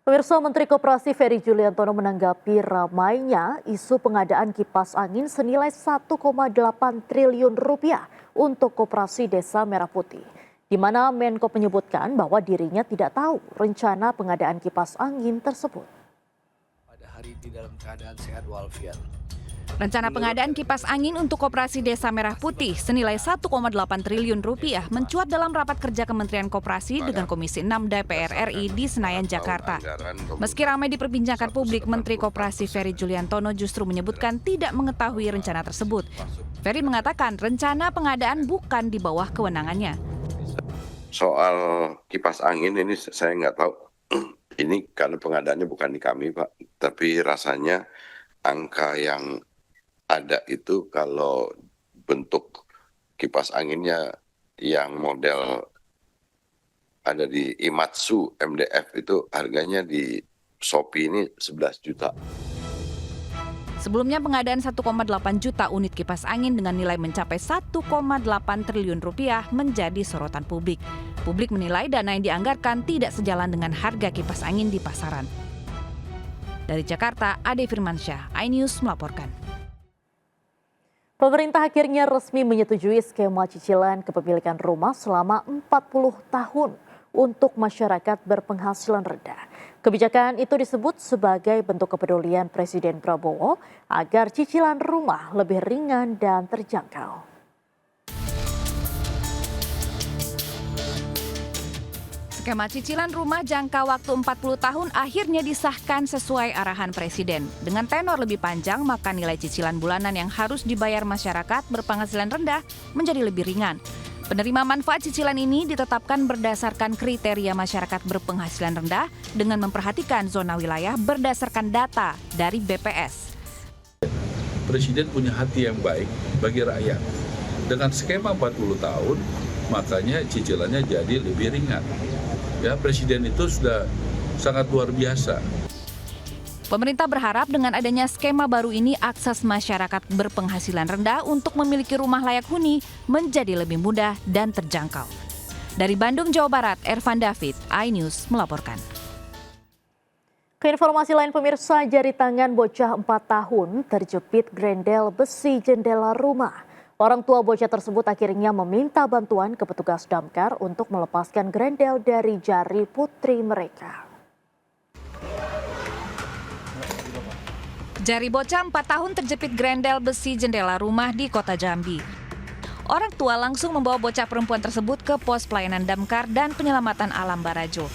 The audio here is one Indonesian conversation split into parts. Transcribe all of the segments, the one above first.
Pemirsa, Menteri Koperasi Ferry Juliantono menanggapi ramainya isu pengadaan kipas angin senilai 1,8 triliun rupiah untuk Koperasi Desa Merah Putih, di mana Menko menyebutkan bahwa dirinya tidak tahu rencana pengadaan kipas angin tersebut. Pada hari ini dalam keadaan sehat walafiat. Rencana pengadaan kipas angin untuk Koperasi Desa Merah Putih senilai 1,8 triliun rupiah mencuat dalam rapat kerja Kementerian Koperasi dengan Komisi 6 DPR RI di Senayan, Jakarta. Meski ramai diperbincangkan publik, Menteri Koperasi Ferry Juliantono justru menyebutkan tidak mengetahui rencana tersebut. Ferry mengatakan rencana pengadaan bukan di bawah kewenangannya. Soal kipas angin ini saya nggak tahu. Ini karena pengadaannya bukan di kami, Pak. Tapi rasanya angka yang ada itu kalau bentuk kipas anginnya yang model ada di Imatsu MDF itu harganya di Shopee ini 11 juta. Sebelumnya pengadaan 1,8 juta unit kipas angin dengan nilai mencapai 1,8 triliun rupiah menjadi sorotan publik. Publik menilai dana yang dianggarkan tidak sejalan dengan harga kipas angin di pasaran. Dari Jakarta, Ade Firmansyah, iNews melaporkan. Pemerintah akhirnya resmi menyetujui skema cicilan kepemilikan rumah selama 40 tahun untuk masyarakat berpenghasilan rendah. Kebijakan itu disebut sebagai bentuk kepedulian Presiden Prabowo agar cicilan rumah lebih ringan dan terjangkau. Skema cicilan rumah jangka waktu 40 tahun akhirnya disahkan sesuai arahan Presiden. Dengan tenor lebih panjang, maka nilai cicilan bulanan yang harus dibayar masyarakat berpenghasilan rendah menjadi lebih ringan. Penerima manfaat cicilan ini ditetapkan berdasarkan kriteria masyarakat berpenghasilan rendah dengan memperhatikan zona wilayah berdasarkan data dari BPS. Presiden punya hati yang baik bagi rakyat. Dengan skema 40 tahun, makanya cicilannya jadi lebih ringan. Ya, Presiden itu sudah sangat luar biasa. Pemerintah berharap dengan adanya skema baru ini akses masyarakat berpenghasilan rendah untuk memiliki rumah layak huni menjadi lebih mudah dan terjangkau. Dari Bandung, Jawa Barat, Ervan David, iNews melaporkan. Ke informasi lain, pemirsa, jari tangan bocah 4 tahun terjepit grendel besi jendela rumah. Orang tua bocah tersebut akhirnya meminta bantuan ke petugas damkar untuk melepaskan grendel dari jari putri mereka. Jari bocah 4 tahun terjepit grendel besi jendela rumah di Kota Jambi. Orang tua langsung membawa bocah perempuan tersebut ke pos pelayanan damkar dan penyelamatan alam Barajo.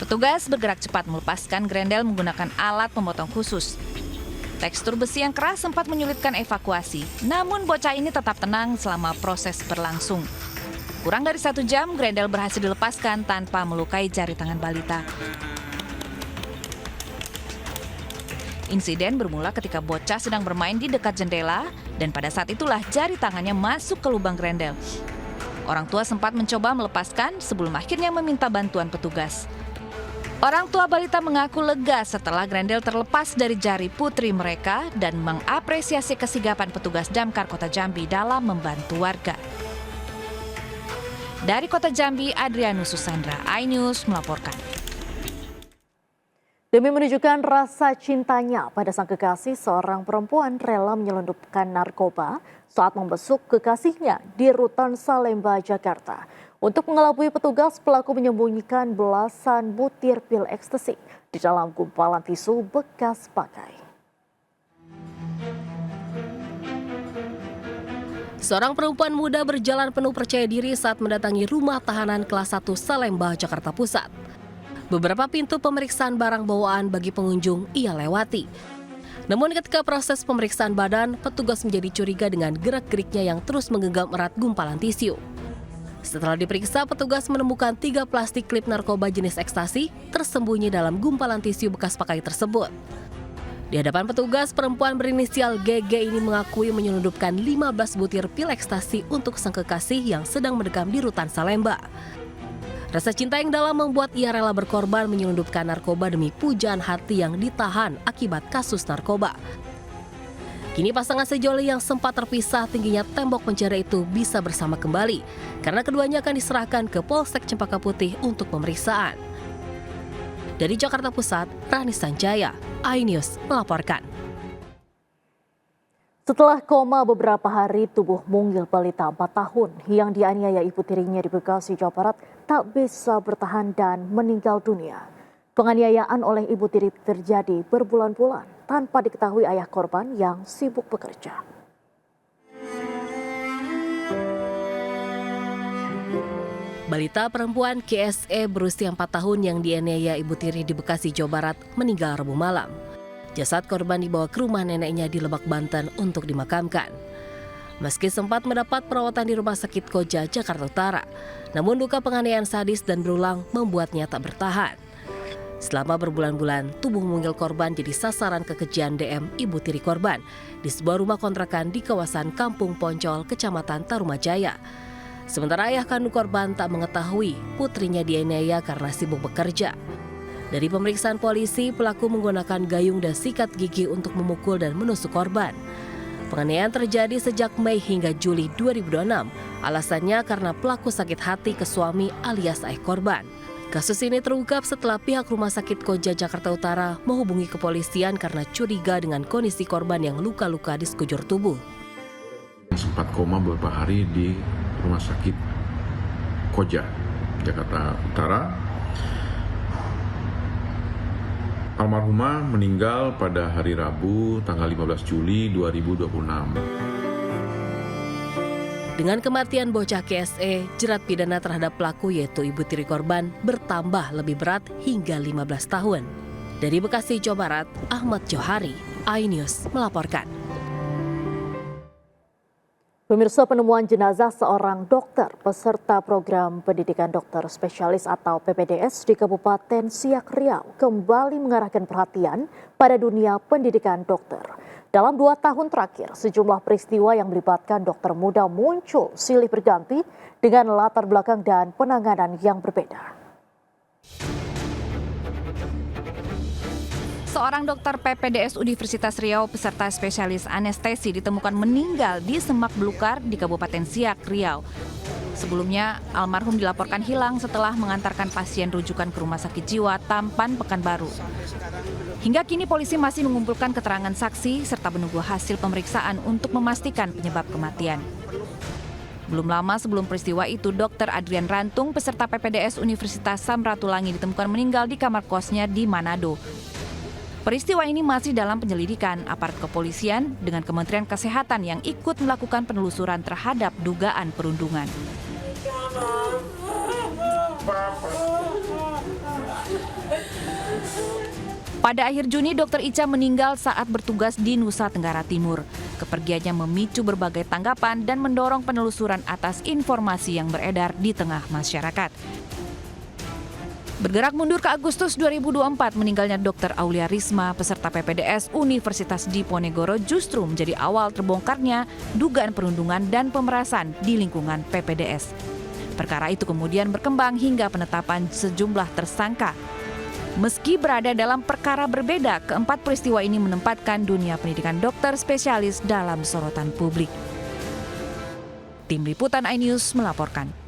Petugas bergerak cepat melepaskan grendel menggunakan alat pemotong khusus. Tekstur besi yang keras sempat menyulitkan evakuasi, namun bocah ini tetap tenang selama proses berlangsung. Kurang dari 1 jam, grendel berhasil dilepaskan tanpa melukai jari tangan balita. Insiden bermula ketika bocah sedang bermain di dekat jendela dan pada saat itulah jari tangannya masuk ke lubang grendel. Orang tua sempat mencoba melepaskan sebelum akhirnya meminta bantuan petugas. Orang tua balita mengaku lega setelah grendel terlepas dari jari putri mereka dan mengapresiasi kesigapan petugas damkar Kota Jambi dalam membantu warga. Dari Kota Jambi, Adrianus Susandra, iNews melaporkan. Demi menunjukkan rasa cintanya pada sang kekasih, seorang perempuan rela menyelundupkan narkoba saat membesuk kekasihnya di Rutan Salemba, Jakarta. Untuk mengelabui petugas, pelaku menyembunyikan belasan butir pil ekstasi di dalam gumpalan tisu bekas pakai. Seorang perempuan muda berjalan penuh percaya diri saat mendatangi rumah tahanan kelas 1 Salemba, Jakarta Pusat. Beberapa pintu pemeriksaan barang bawaan bagi pengunjung ia lewati. Namun ketika proses pemeriksaan badan, petugas menjadi curiga dengan gerak-geriknya yang terus menggenggam erat gumpalan tisu. Setelah diperiksa, petugas menemukan 3 plastik klip narkoba jenis ekstasi tersembunyi dalam gumpalan tisu bekas pakai tersebut. Di hadapan petugas, perempuan berinisial GG ini mengakui menyelundupkan 15 butir pil ekstasi untuk sang kekasih yang sedang mendekam di Rutan Salemba. Rasa cinta yang dalam membuat ia rela berkorban menyelundupkan narkoba demi pujaan hati yang ditahan akibat kasus narkoba. Kini pasangan sejoli yang sempat terpisah tingginya tembok penjara itu bisa bersama kembali karena keduanya akan diserahkan ke Polsek Cempaka Putih untuk pemeriksaan. Dari Jakarta Pusat, Rani Sanjaya, iNews melaporkan. Setelah koma beberapa hari, tubuh mungil balita 4 tahun yang dianiaya ibu tirinya di Bekasi, Jawa Barat tak bisa bertahan dan meninggal dunia. Penganiayaan oleh ibu tiri terjadi berbulan-bulan tanpa diketahui ayah korban yang sibuk bekerja. Balita perempuan KSE berusia 4 tahun yang dianiaya ibu tiri di Bekasi, Jawa Barat meninggal Rabu malam. Jasad korban dibawa ke rumah neneknya di Lebak, Banten untuk dimakamkan. Meski sempat mendapat perawatan di Rumah Sakit Koja, Jakarta Utara, namun duka penganiayaan sadis dan berulang membuatnya tak bertahan. Selama berbulan-bulan, tubuh mungil korban jadi sasaran kekejian DM ibu tiri korban di sebuah rumah kontrakan di kawasan Kampung Poncol, Kecamatan Tarumajaya. Sementara ayah kandung korban tak mengetahui putrinya dianiaya karena sibuk bekerja. Dari pemeriksaan polisi, pelaku menggunakan gayung dan sikat gigi untuk memukul dan menusuk korban. Penganiayaan terjadi sejak Mei hingga Juli 2026. Alasannya karena pelaku sakit hati ke suami alias ayah korban. Kasus ini terungkap setelah pihak Rumah Sakit Koja, Jakarta Utara menghubungi kepolisian karena curiga dengan kondisi korban yang luka-luka di sekujur tubuh. Sempat koma beberapa hari di Rumah Sakit Koja, Jakarta Utara. Almarhumah meninggal pada hari Rabu tanggal 15 Juli 2026. Dengan kematian bocah KSE, jerat pidana terhadap pelaku yaitu ibu tiri korban bertambah lebih berat hingga 15 tahun. Dari Bekasi, Jawa Barat, Ahmad Johari, iNews melaporkan. Pemirsa, penemuan jenazah seorang dokter peserta program pendidikan dokter spesialis atau PPDS di Kabupaten Siak, Riau kembali mengarahkan perhatian pada dunia pendidikan dokter. Dalam 2 tahun terakhir, sejumlah peristiwa yang melibatkan dokter muda muncul silih berganti dengan latar belakang dan penanganan yang berbeda. Seorang dokter PPDS Universitas Riau peserta spesialis anestesi ditemukan meninggal di semak belukar di Kabupaten Siak, Riau. Sebelumnya, almarhum dilaporkan hilang setelah mengantarkan pasien rujukan ke Rumah Sakit Jiwa Tampan, Pekanbaru. Hingga kini polisi masih mengumpulkan keterangan saksi serta menunggu hasil pemeriksaan untuk memastikan penyebab kematian. Belum lama sebelum peristiwa itu, Dr. Adrian Rantung, peserta PPDS Universitas Samratulangi ditemukan meninggal di kamar kosnya di Manado. Peristiwa ini masih dalam penyelidikan aparat kepolisian dengan Kementerian Kesehatan yang ikut melakukan penelusuran terhadap dugaan perundungan. Pada akhir Juni, Dr. Ica meninggal saat bertugas di Nusa Tenggara Timur. Kepergiannya memicu berbagai tanggapan dan mendorong penelusuran atas informasi yang beredar di tengah masyarakat. Bergerak mundur ke Agustus 2024, meninggalnya Dr. Aulia Risma, peserta PPDS Universitas Diponegoro justru menjadi awal terbongkarnya dugaan perundungan dan pemerasan di lingkungan PPDS. Perkara itu kemudian berkembang hingga penetapan sejumlah tersangka. Meski berada dalam perkara berbeda, keempat peristiwa ini menempatkan dunia pendidikan dokter spesialis dalam sorotan publik. Tim Liputan iNews melaporkan.